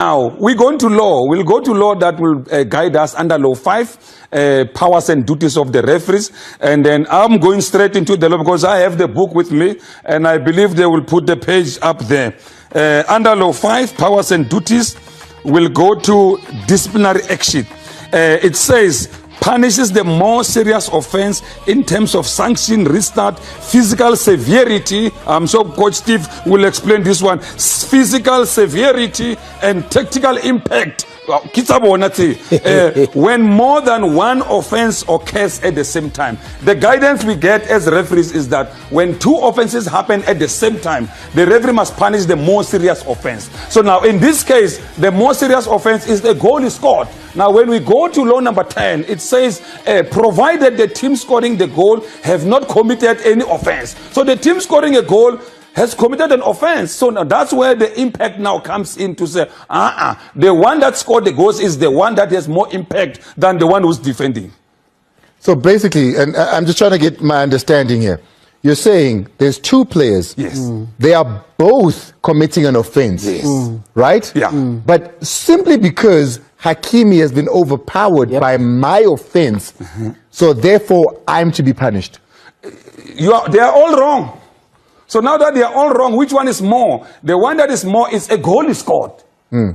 Now, we're going to law. We'll go to law that will guide us under law 5, powers and duties of the referees. And then I'm going straight into the law because I have the book with me and I believe they will put the page up there. Under law 5, powers and duties, we'll go to disciplinary action. It says, punishes the more serious offense in terms of sanction, restart, physical severity. I'm sure Coach Steve will explain this one. Physical severity and tactical impact. When more than one offense occurs at the same time. The guidance we get as referees is that when 2 offenses happen at the same time, the referee must punish the more serious offense. So now in this case, the more serious offense is the goal is scored. Now when we go to law number 10, it says, provided the team scoring the goal have not committed any offense. So the team scoring a goal has committed an offense. So now that's where the impact now comes in to say, the one that scored the goals is the one that has more impact than the one who's defending. So basically, and I'm just trying to get my understanding here. You're saying there's 2 players. Yes. They are both committing an offense. Yes. Right? Yeah. But simply because Tحكيمي has been overpowered by my offense, so therefore I'm to be punished. They are all wrong. So now that they are all wrong, which one is more? The one that is more is a goal is scored.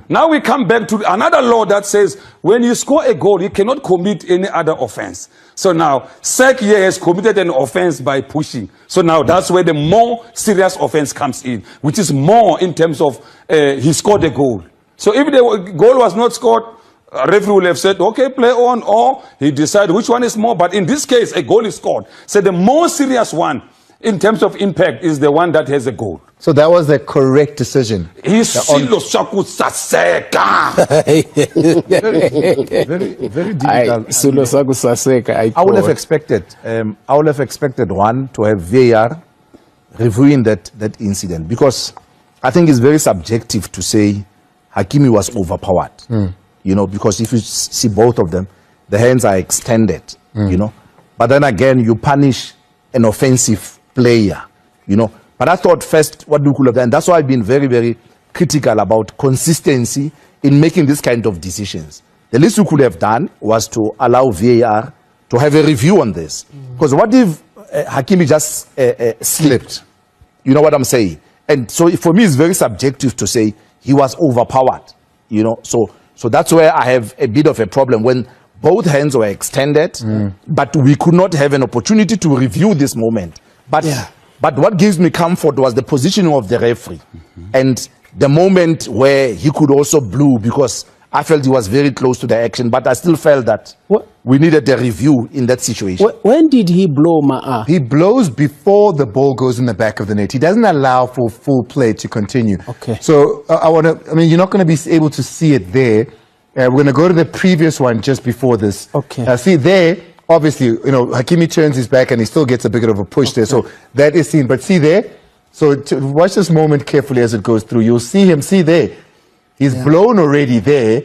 Now we come back to another law that says when you score a goal, you cannot commit any other offense. So now, SEC here has committed an offense by pushing. So now that's where the more serious offense comes in, which is more in terms of he scored a goal. So if the goal was not scored, a referee will have said, okay, play on, or he decided which one is more. But in this case, a goal is scored. So the more serious one, in terms of impact, is the one that has a goal. So that was the correct decision. Very difficult. I would have expected one to have VAR reviewing that incident, because I think it's very subjective to say Tحكيمي was overpowered. You know, because if you see both of them, the hands are extended. You know, but then again, you punish an offensive player. You know, but I thought first what we could have done. That's why I've been very, very critical about consistency in making this kind of decisions. The least we could have done was to allow VAR to have a review on this. Because what if Tحكيمي just slipped? You know what I'm saying? And so for me, it's very subjective to say he was overpowered. You know, so that's where I have a bit of a problem when both hands were extended, but we could not have an opportunity to review this moment. But what gives me comfort was the positioning of the referee and the moment where he could also blow, because I felt he was very close to the action, but I still felt that we needed a review in that situation. When did he blow, Ma'a? He blows before the ball goes in the back of the net. He doesn't allow for full play to continue. Okay. So you're not going to be able to see it there. We're going to go to the previous one just before this. Okay. See there, obviously, you know, Tحكيمي turns his back and he still gets a bit of a push there. So that is seen. But see there, so watch this moment carefully as it goes through. You'll see him, see there. He's blown already there.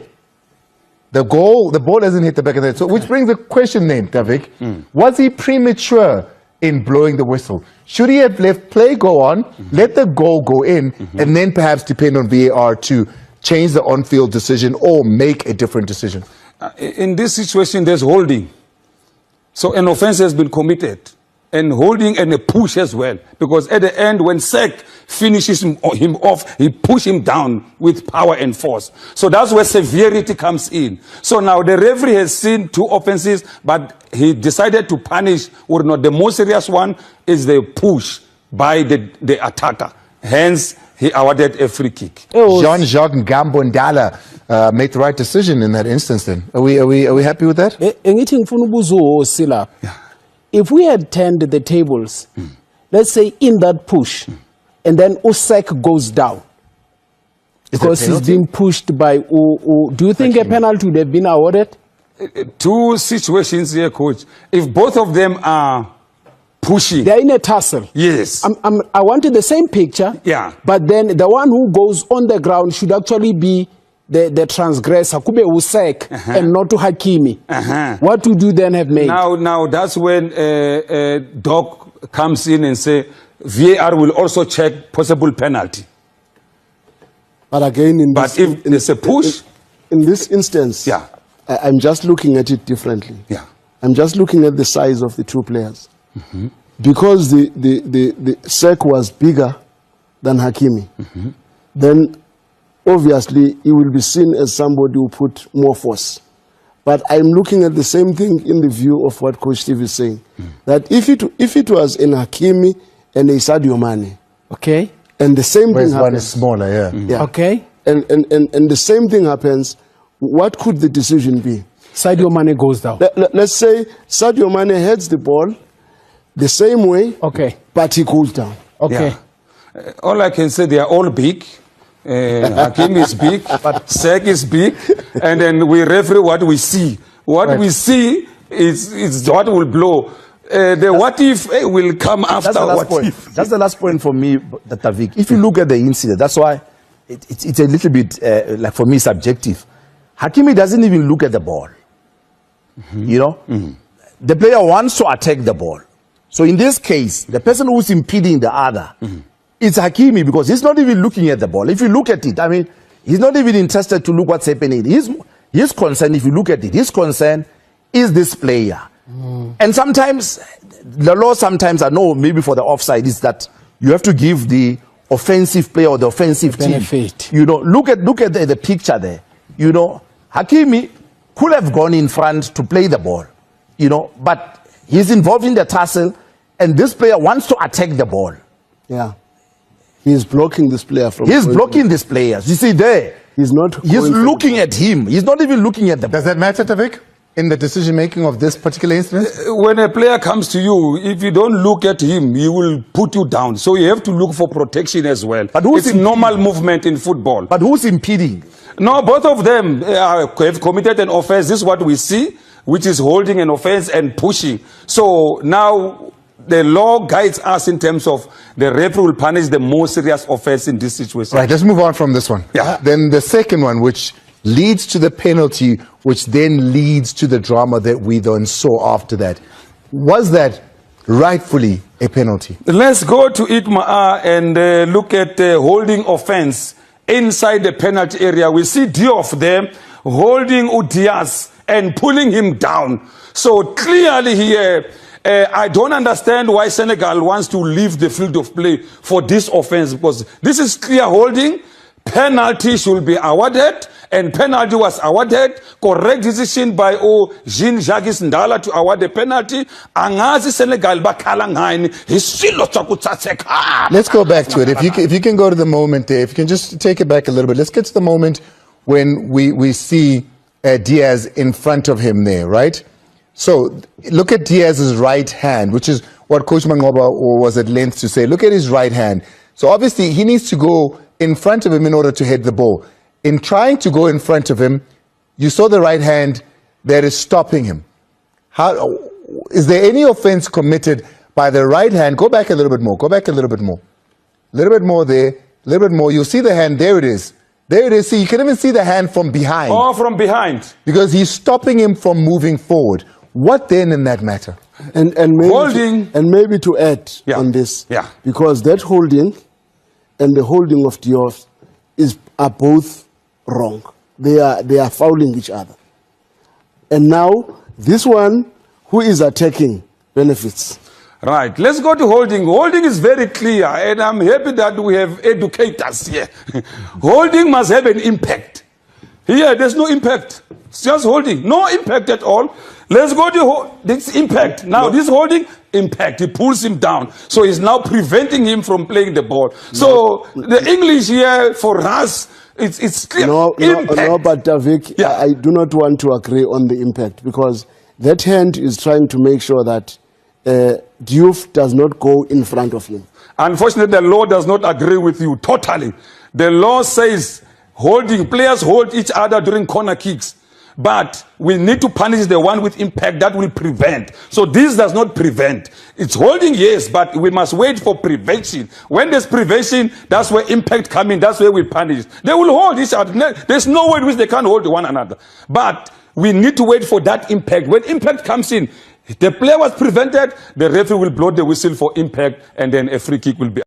The ball doesn't hit the back of the net. So which brings the question then, Davik. Was he premature in blowing the whistle? Should he have left play go on, let the goal go in, and then perhaps depend on VAR to change the on-field decision or make a different decision? In this situation, there's holding. So an offense has been committed, and holding and a push as well. Because at the end, when SEC finishes him off, he push him down with power and force. So that's where severity comes in. So now the referee has seen 2 offenses, but he decided to punish, or not, the most serious one is the push by the attacker. Hence, he awarded a free kick. Jean-Jacques Ngambondala made the right decision in that instance then. Are we happy with that? If we had turned the tables, let's say in that push, and then Usek goes down, because he's being pushed by do you think a penalty would have been awarded? 2 situations here, coach. If both of them are pushing, they're in a tussle. Yes. I wanted the same picture. Yeah. But then the one who goes on the ground should actually be the transgressor, Kube Usek, and not to Tحكيمي. What would you then have made? Now that's when Doc comes in and say VAR will also check possible penalty. But again, if there's a push, in this instance, yeah, I'm just looking at it differently. Yeah. I'm just looking at the size of the two players. Because the SEC was bigger than Hakimi, then obviously he will be seen as somebody who put more force. But I'm looking at the same thing in the view of what Coach Steve is saying. That if it was in Hakimi and a Sadio Mane, okay, and the same Whereas thing one happens, is smaller, yeah. yeah. okay, and the same thing happens, what could the decision be? Sadio Mane goes down. Let's say Sadio Mane heads the ball the same way, Okay, but he cools down. okay. yeah. All I can say, they are all big. Hakim is big, Sek is big, and then we referee what we see. What we see is what will blow. The what if will come after That's the last what point. if. That's the last point for me, Dr. Vic. If you look at the incident, that's why it's a little bit, like for me, subjective. Hakimi doesn't even look at the ball. You know? The player wants to attack the ball. So in this case, the person who's impeding the other, it's Hakimi, because he's not even looking at the ball. If you look at it, I mean, he's not even interested to look what's happening. His concern, if you look at it, his concern is this player. And sometimes, the law sometimes, I know maybe for the offside, is that you have to give the offensive player or the offensive Benefit. team. You know, look at the picture there. You know, Hakimi could have gone in front to play the ball, you know, but he's involved in the tussle, and this player wants to attack the ball. Yeah. He's blocking this player from... He's blocking this player. You see there. He's not... He's looking at him. He's not even looking at the ball. Does that matter, Tavik, in the decision-making of this particular incident? When a player comes to you, if you don't look at him, he will put you down. So you have to look for protection as well. But who's it's normal movement in football. But who's impeding? No, both of them have committed an offense. This is what we see, which is holding an offense and pushing. So now the law guides us in terms of the referee will punish the more serious offense in this situation. Right, let's move on from this one. Yeah. Then the second one, which leads to the penalty, which then leads to the drama that we then saw after that. Was that rightfully a penalty? Let's go to Itmaa and look at holding offense inside the penalty area. We see two of them holding Udias and pulling him down. So clearly here, I don't understand why Senegal wants to leave the field of play for this offense, because this is clear holding. Penalty should be awarded, and penalty was awarded. Correct decision by Jean-Jacques Ndala to award the penalty. Angazi Senegal bakalangaini hisilo chakutsateka. Let's go back to it. If you can go to the moment there, if you can just take it back a little bit. Let's get to the moment when we see Diaz in front of him there, right? So look at Diaz's right hand, which is what Coach Mangoba was at length to say. Look at his right hand. So obviously he needs to go in front of him in order to head the ball. In trying to go in front of him, you saw the right hand that is stopping him. How is there any offense committed by the right hand? Go back a little bit more. Go back a little bit more. A little bit more there. A little bit more. You'll see the hand. There it is. There it is. See, you can even see the hand from behind. Oh, from behind. Because he's stopping him from moving forward. What then in that matter? And maybe Holding. and maybe to add on this, because that holding and the holding of Diaz are both wrong. They are fouling each other. And now this one who is attacking benefits. Right. Let's go to holding. Holding is very clear, and I'm happy that we have educators here. Holding must have an impact. Here, there's no impact. It's just holding. No impact at all. Let's go to this impact. Now, this holding, impact. He pulls him down. So he's now preventing him from playing the ball. So the English here, for us, it's clear. No, but Davik, I do not want to agree on the impact, because that hand is trying to make sure that Diouf does not go in front of him. Unfortunately, the law does not agree with you totally. The law says players hold each other during corner kicks. But we need to punish the one with impact that will prevent. So this does not prevent. It's holding, yes, but we must wait for prevention. When there's prevention, that's where impact comes in. That's where we punish. They will hold each other. There's no way in which they can't hold one another. But we need to wait for that impact. When impact comes in, the player was prevented, the referee will blow the whistle for impact, and then a free kick will be